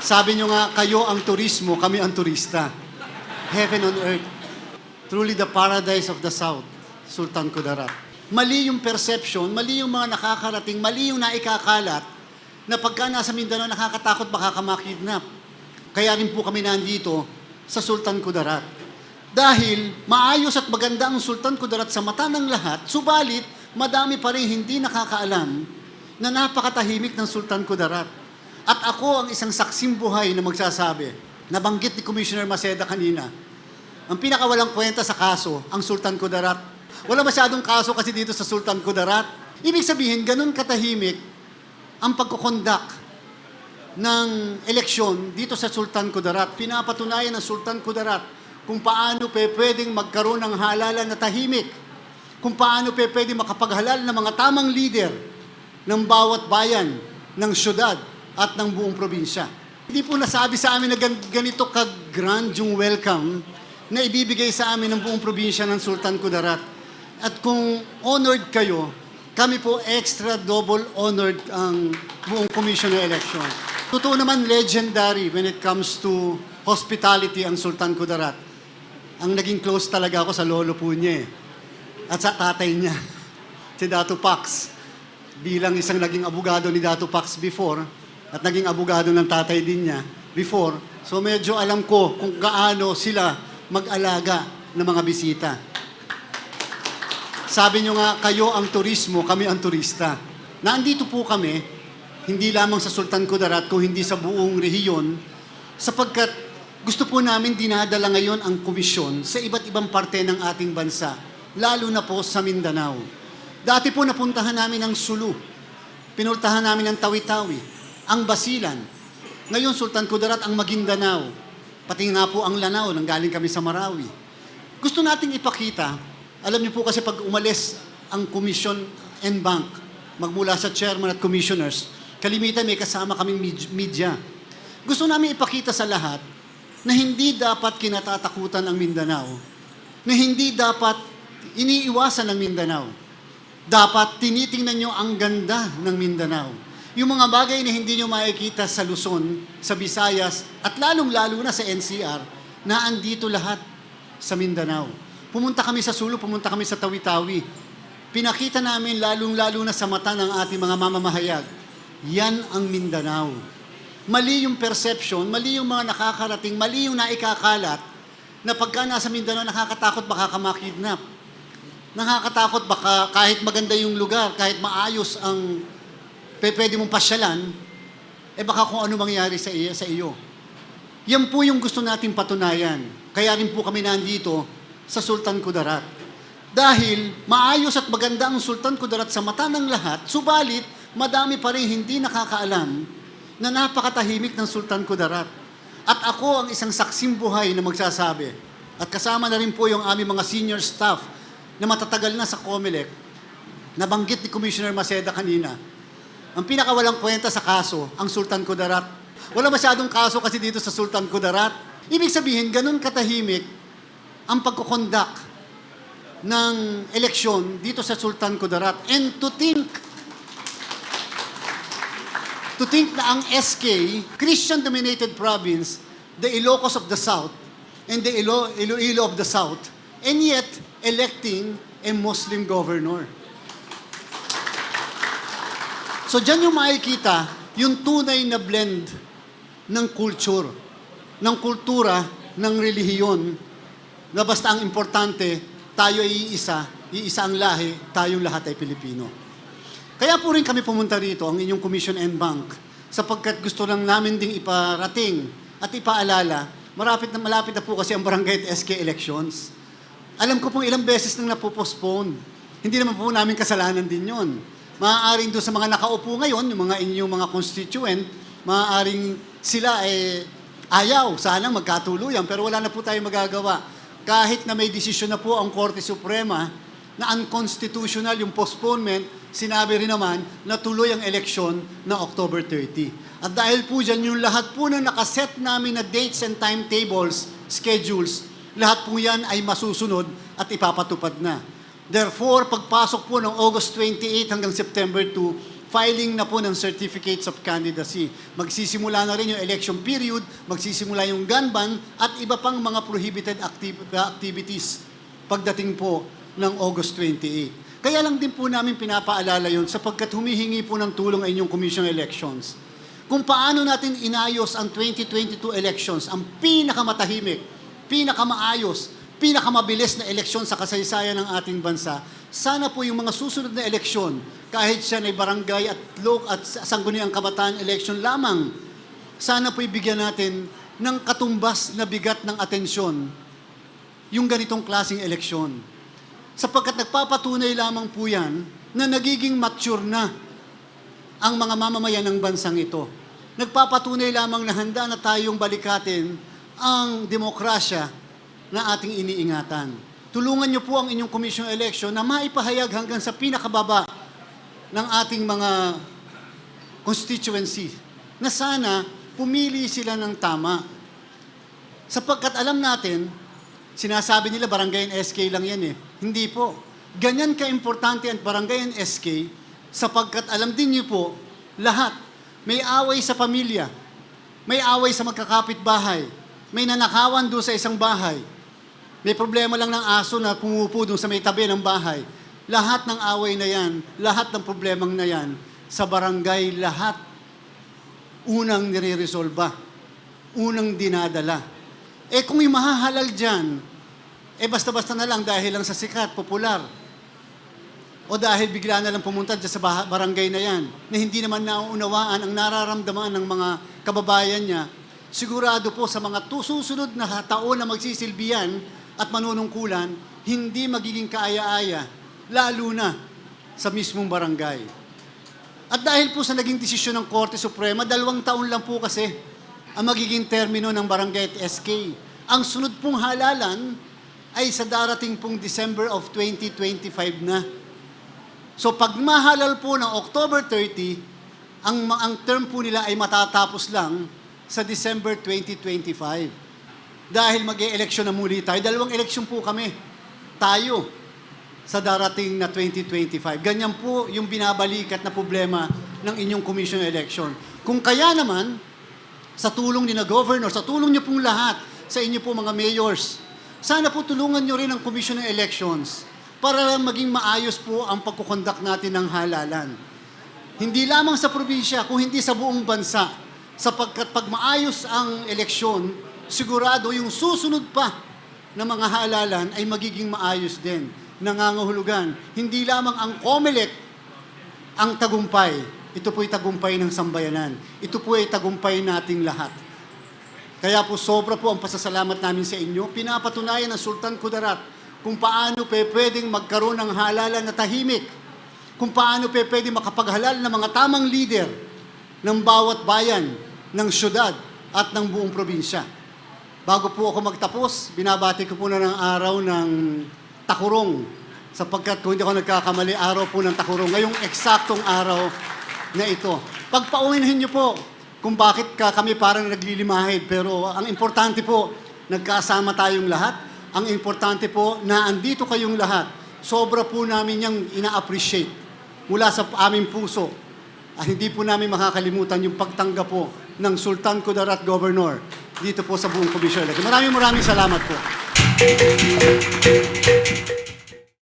Sabi nyo nga, kayo ang turismo, kami ang turista. Heaven on earth. Truly the paradise of the South, Sultan Kudarat. Mali yung perception, mali yung mga nakakarating, mali yung naikakalat na pagka nasa Mindanao nakakatakot baka ka makidnap. Kaya rin po kami nandito sa Sultan Kudarat. Dahil maayos at maganda ang Sultan Kudarat sa mata ng lahat, subalit madami pa rin hindi nakakaalam na napakatahimik ng Sultan Kudarat. At ako ang isang saksim buhay na magsasabi, nabanggit ni Commissioner Maceda kanina, ang pinakawalang kwenta sa kaso, ang Sultan Kudarat. Wala masyadong kaso kasi dito sa Sultan Kudarat. Ibig sabihin, ganun katahimik ang pagkukondak ng eleksyon dito sa Sultan Kudarat. Pinapatunayan ng Sultan Kudarat kung paano pwedeng magkaroon ng halalan na tahimik, kung paano pwedeng makapaghalal ng mga tamang leader ng bawat bayan, ng syudad at ng buong probinsya. Hindi po nasabi sa amin na ganito ka-grand yung welcome na ibibigay sa amin ng buong probinsya ng Sultan Kudarat. At kung honored kayo, kami po extra double honored ang buong commission ng election. Totoo naman legendary when it comes to hospitality ang Sultan Kudarat. Ang naging close talaga ako sa lolo po niya at sa tatay niya, si Dato Pax. Bilang isang naging abogado ni Dato Pax before at naging abogado ng tatay din niya before, so medyo alam ko kung gaano sila mag-alaga ng mga bisita. Sabi nyo nga, kayo ang turismo, kami ang turista. Nandito po kami, hindi lamang sa Sultan Kudarat, kung hindi sa buong rehiyon, sapagkat gusto po namin dinadala ngayon ang komisyon sa iba't ibang parte ng ating bansa, lalo na po sa Mindanao. Dati po napuntahan namin ang Sulu, pinuntahan namin ang Tawi-Tawi, ang Basilan. Ngayon, Sultan Kudarat, ang Maguindanao, pati nga po ang Lanao, nang galing kami sa Marawi. Gusto nating ipakita, alam niyo po kasi pag umalis ang Commission and Bank, magmula sa chairman at commissioners, kalimitan may kasama kaming media. Gusto namin ipakita sa lahat na hindi dapat kinatatakutan ang Mindanao, na hindi dapat iniiwasan ang Mindanao. Dapat tinitingnan nyo ang ganda ng Mindanao. Yung mga bagay na hindi nyo makikita sa Luzon, sa Visayas, at lalong-lalo na sa NCR, na andito lahat sa Mindanao. Pumunta kami sa Sulu, pumunta kami sa Tawi-Tawi. Pinakita namin lalong-lalo na sa mata ng ating mga mamamahayag. Yan ang Mindanao. Mali yung perception, mali yung mga nakakarating, mali yung naikakalat, na pagka nasa Mindanao nakakatakot baka ka makidnap. Nakakatakot baka kahit maganda yung lugar, kahit maayos ang pwede mong pasyalan, baka kung ano mangyari sa iyo. Yan po yung gusto natin patunayan. Kaya rin po kami nandito sa Sultan Kudarat. Dahil maayos at maganda ang Sultan Kudarat sa mata ng lahat, subalit madami pa rin hindi nakakaalam na napakatahimik ng Sultan Kudarat. At ako ang isang saksim buhay na magsasabi, at kasama na rin po yung aming mga senior staff na matatagal na sa COMELEC, nabanggit ni Commissioner Maceda kanina, ang pinakawalang kwenta sa kaso, ang Sultan Kudarat. Wala masyadong kaso kasi dito sa Sultan Kudarat. Ibig sabihin, ganun katahimik ang pagkukondak ng eleksyon dito sa Sultan Kudarat. And to think na ang SK, Christian-dominated province, the Ilocos of the South, and the Iloilo of the South, and yet electing a Muslim governor. So dyan yung makikita, yung tunay na blend ng culture, ng kultura, ng relihiyon, na basta ang importante, tayo ay iisa ang lahi, tayong lahat ay Pilipino. Kaya po rin kami pumunta rito, ang inyong Commission and Bank, sapagkat gusto lang namin ding iparating at ipaalala, malapit na po kasi ang barangay at SK elections. Alam ko pong ilang beses nang napopostpone. Hindi naman po namin kasalanan din yon. Maaaring doon sa mga nakaupo ngayon, yung mga inyong mga constituent, maaaring sila ayaw, sanang magkatuluyan, pero wala na po tayong magagawa. Kahit na may desisyon na po ang Korte Suprema na unconstitutional yung postponement, sinabi rin naman na tuloy ang eleksyon na October 30. At dahil po dyan, yung lahat po na nakaset namin na dates and timetables, schedules, lahat po yan ay masusunod at ipapatupad na. Therefore, pagpasok po ng August 28 hanggang September 2, filing na po ng certificates of candidacy. Magsisimula na rin yung election period, magsisimula yung gun ban, at iba pang mga prohibited activities pagdating po ng August 28. Kaya lang din po namin pinapaalala yun sapagkat humihingi po ng tulong ang inyong Commission on Elections. Kung paano natin inayos ang 2022 elections, ang pinakamatahimik, pinakamaayos, pinakamabilis na eleksyon sa kasaysayan ng ating bansa, sana po yung mga susunod na eleksyon, kahit siya ay barangay at sangguniang kabataan election lamang, sana po ibigyan natin ng katumbas na bigat ng atensyon yung ganitong klaseng eleksyon. Sapagkat nagpapatunay lamang po yan na nagiging mature na ang mga mamamayan ng bansang ito. Nagpapatunay lamang na handa na tayong balikatin ang demokrasya na ating iniingatan. Tulungan niyo po ang inyong Commission on Election na maipahayag hanggang sa pinakababa ng ating mga constituency na sana pumili sila ng tama. Sapagkat alam natin, sinasabi nila barangay and SK lang yan eh. Hindi po. Ganyan ka-importante ang barangay and SK sapagkat alam din niyo po, lahat, may away sa pamilya, may away sa magkakapit-bahay, may nanakawan doon sa isang bahay, may problema lang ng aso na pumupo doon sa may tabi ng bahay. Lahat ng away na yan, lahat ng problemang na yan, sa barangay, lahat unang nire-resolba, unang dinadala. Eh kung yung mahahalal dyan, basta-basta na lang dahil lang sa sikat, popular, o dahil bigla na lang pumunta dyan sa barangay na yan, na hindi naman nauunawaan ang nararamdaman ng mga kababayan niya, sigurado po sa mga susunod na taon na magsisilbihan at manunungkulan, hindi magiging kaaya-aya, lalo na sa mismong barangay. At dahil po sa naging desisyon ng Korte Suprema, 2 taon lang po kasi ang magiging termino ng barangay at SK. Ang sunod pong halalan ay sa darating pong December of 2025 na. So pag mahalal po ng October 30, ang term po nila ay matatapos lang sa December 2025. Dahil mag-e-election na muli tayo. 2 eleksyon po kami. Tayo sa darating na 2025. Ganyan po yung binabalikat na problema ng inyong Commission on Election. Kung kaya naman, sa tulong ni na Governor, sa tulong niyo pong lahat, sa inyo po mga mayors, sana po tulungan niyo rin ang Commission on Elections para maging maayos po ang pagkukondak natin ng halalan. Hindi lamang sa probinsya, kung hindi sa buong bansa. Sapagkat pag maayos ang eleksyon, sigurado yung susunod pa na mga halalan ay magiging maayos din. Nangangahulugan. Hindi lamang ang COMELEC ang tagumpay. Ito po'y tagumpay ng sambayanan. Ito po ay tagumpay nating lahat. Kaya po sobra po ang pasasalamat namin sa inyo. Pinapatunayan ng Sultan Kudarat kung paano pwedeng magkaroon ng halalan na tahimik. Kung paano pwedeng makapaghalal ng mga tamang leader ng bawat bayan, ng syudad at ng buong probinsya. Bago po ako magtapos, binabati ko po na ng araw ng Takurong. Sapagkat kung hindi ako nagkakamali, araw po ng Takurong. Ngayong eksaktong araw na ito. Pagpaunahin niyo po kung bakit kami parang naglilimahid. Pero ang importante po, nagkasama tayong lahat. Ang importante po na andito kayong lahat. Sobra po namin yung ina-appreciate mula sa aming puso. At hindi po namin makakalimutan yung pagtanggap po ng Sultan Kudarat Governor dito po sa buong Commission. Maraming salamat po.